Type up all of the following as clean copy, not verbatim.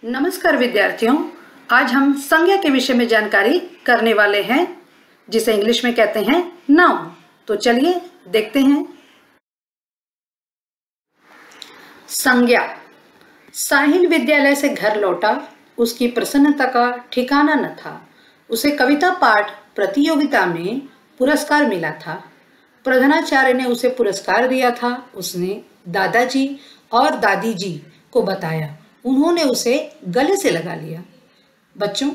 नमस्कार विद्यार्थियों, आज हम संज्ञा के विषय में जानकारी करने वाले हैं, जिसे इंग्लिश में कहते हैं नाउन। तो चलिए देखते हैं। संज्ञा। साहिल विद्यालय से घर लौटा, उसकी प्रसन्नता का ठिकाना न था। उसे कविता पाठ प्रतियोगिता में पुरस्कार मिला था। प्रधानाचार्य ने उसे पुरस्कार दिया था। उसने दादाजी और दादी जी को बताया। उन्होंने उसे गले से लगा लिया। बच्चों,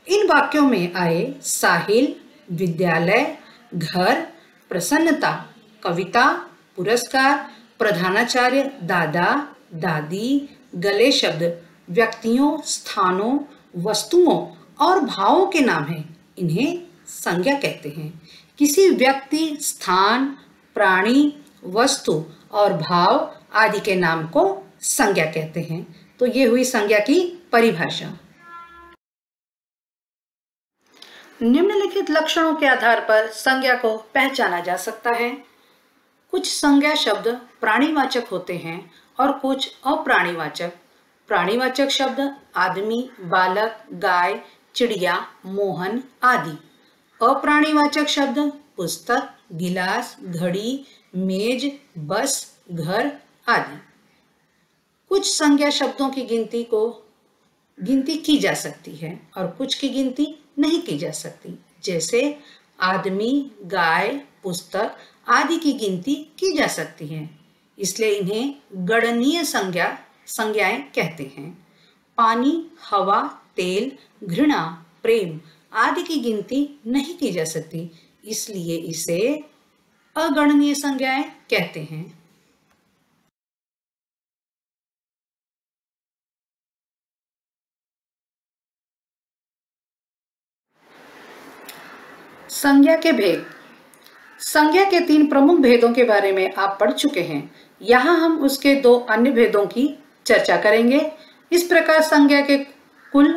इन वाक्यों में आए साहिल, विद्यालय, घर, प्रसन्नता, कविता, पुरस्कार, प्रधानाचार्य, दादा, दादी, गले शब्द व्यक्तियों, स्थानों, वस्तुओं और भावों के नाम हैं। इन्हें संज्ञा कहते हैं। किसी व्यक्ति, स्थान, प्राणी, वस्तु और भाव आदि के नाम को संज्ञा कहते हैं। तो ये हुई संज्ञा की परिभाषा। निम्नलिखित लक्षणों के आधार पर संज्ञा को पहचाना जा सकता है। कुछ संज्ञा शब्द प्राणीवाचक होते हैं और कुछ अप्राणीवाचक। प्राणीवाचक शब्द आदमी, बालक, गाय, चिड़िया, मोहन आदि। अप्राणीवाचक शब्द पुस्तक, गिलास, घड़ी, मेज, बस, घर आदि। कुछ संज्ञा शब्दों की गिनती की जा सकती है और कुछ की गिनती नहीं की जा सकती। जैसे आदमी, गाय, पुस्तक आदि की गिनती की जा सकती है, इसलिए इन्हें गणनीय संज्ञाएं कहते हैं। पानी, हवा, तेल, घृणा, प्रेम आदि की गिनती नहीं की जा सकती, इसलिए इसे अगणनीय संज्ञाएं कहते हैं। संज्ञा के भेद। संज्ञा के 3 प्रमुख भेदों के बारे में आप पढ़ चुके हैं। यहाँ हम उसके 2 अन्य भेदों की चर्चा करेंगे। इस प्रकार संज्ञा के कुल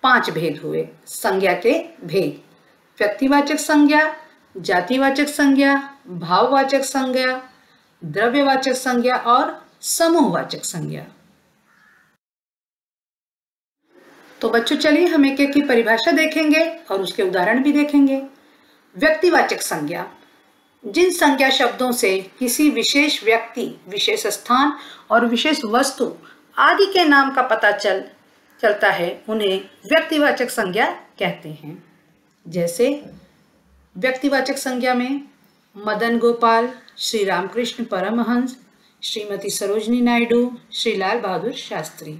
5 भेद हुए। संज्ञा के भेद: व्यक्तिवाचक संज्ञा, जातिवाचक संज्ञा, भाववाचक संज्ञा, द्रव्यवाचक संज्ञा और समूहवाचक संज्ञा। तो बच्चों, चलिए हम एक एक की परिभाषा देखेंगे और उसके उदाहरण भी देखेंगे। व्यक्तिवाचक संज्ञा: जिन संज्ञा शब्दों से किसी विशेष व्यक्ति, विशेष स्थान और विशेष वस्तु आदि के नाम का पता चलता है, उन्हें व्यक्तिवाचक संज्ञा कहते हैं। जैसे व्यक्तिवाचक संज्ञा में मदन गोपाल, श्री रामकृष्ण परमहंस, श्रीमती सरोजनी नायडू, श्री लाल बहादुर शास्त्री।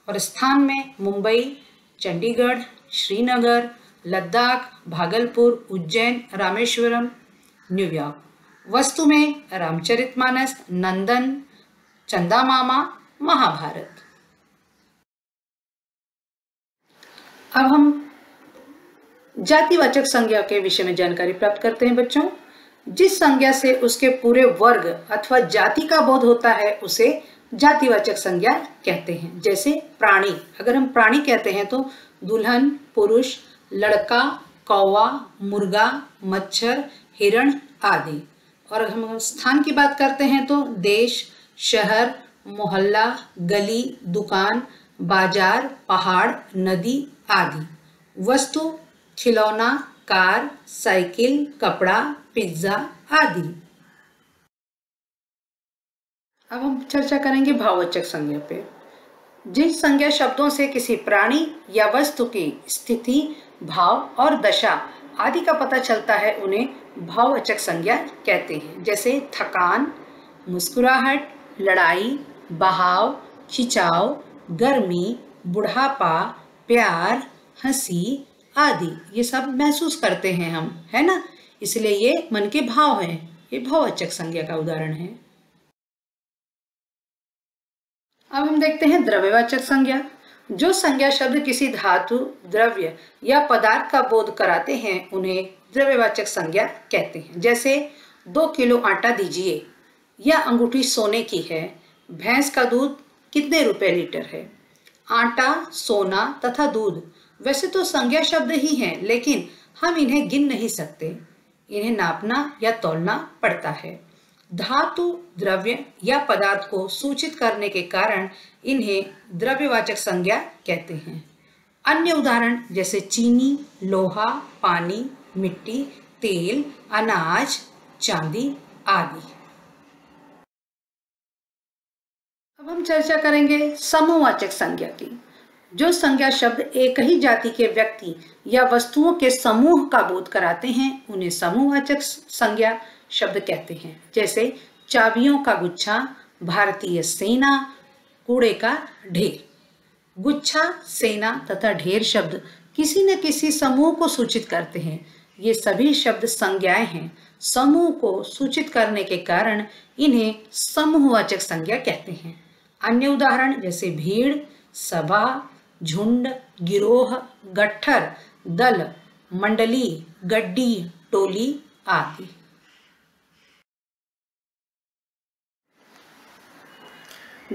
और स्थान में मुंबई, चंडीगढ़, श्रीनगर, लद्दाख, भागलपुर, उज्जैन, रामेश्वरम, न्यूयॉर्क। वस्तु में रामचरितमानस, नंदन, चंदा मामा, महाभारत। अब हम जातिवाचक संज्ञा के विषय में जानकारी प्राप्त करते हैं। बच्चों, जिस संज्ञा से उसके पूरे वर्ग अथवा जाति का बोध होता है, उसे जातिवाचक संज्ञा कहते हैं। जैसे प्राणी, अगर हम प्राणी कहते हैं तो दुल्हन, पुरुष, लड़का, कौवा, मुर्गा, मच्छर, हिरण आदि। और अगर हम स्थान की बात करते हैं तो देश, शहर, मोहल्ला, गली, दुकान, बाजार, पहाड़, नदी आदि। वस्तु खिलौना, कार, साइकिल, कपड़ा, पिज्जा आदि। अब हम चर्चा करेंगे भाववाचक संज्ञा पे। जिन संज्ञा शब्दों से किसी प्राणी या वस्तु की स्थिति, भाव और दशा आदि का पता चलता है, उन्हें भाववाचक संज्ञा कहते हैं। जैसे थकान, मुस्कुराहट, लड़ाई, बहाव, खिंचाव, गर्मी, बुढ़ापा, प्यार, हंसी आदि। ये सब महसूस करते हैं हम, है ना? इसलिए ये मन के भाव हैं। ये भाववाचक संज्ञा का उदाहरण है। अब हम देखते हैं द्रव्यवाचक संज्ञा। जो संज्ञा शब्द किसी धातु, द्रव्य या पदार्थ का बोध कराते हैं, उन्हें द्रव्यवाचक संज्ञा कहते हैं। जैसे 2 किलो आटा दीजिए, यह अंगूठी सोने की है। भैंस का दूध कितने रुपए लीटर है? आटा, सोना तथा दूध वैसे तो संज्ञा शब्द ही हैं, लेकिन हम इन्हें गिन नहीं सकते। इन्हें नापना या तौलना पड़ता है। धातु, द्रव्य या पदार्थ को सूचित करने के कारण इन्हें द्रव्यवाचक संज्ञा कहते हैं। अन्य उदाहरण जैसे चीनी, लोहा, पानी, मिट्टी, तेल, अनाज, चांदी आदि। अब हम चर्चा करेंगे समूहवाचक संज्ञा की। जो संज्ञा शब्द एक ही जाति के व्यक्ति या वस्तुओं के समूह का बोध कराते हैं उन्हें समूहवाचक संज्ञा शब्द कहते हैं। जैसे चाबियों का गुच्छा, भारतीय सेना, कूड़े का ढेर। गुच्छा, सेना तथा ढेर शब्द किसी न किसी समूह को सूचित करते हैं। ये सभी शब्द संज्ञाएं हैं। समूह को सूचित करने के कारण इन्हें समूहवाचक संज्ञा कहते हैं। अन्य उदाहरण जैसे भीड़, सभा, झुंड, गिरोह, गट्ठर, दल, मंडली, गड्डी, टोली आदि।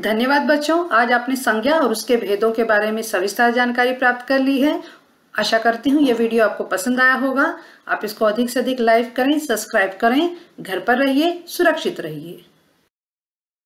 धन्यवाद बच्चों, आज आपने संज्ञा और उसके भेदों के बारे में सविस्तार जानकारी प्राप्त कर ली है। आशा करती हूँ ये वीडियो आपको पसंद आया होगा। आप इसको अधिक से अधिक लाइक करें, सब्सक्राइब करें। घर पर रहिए, सुरक्षित रहिए।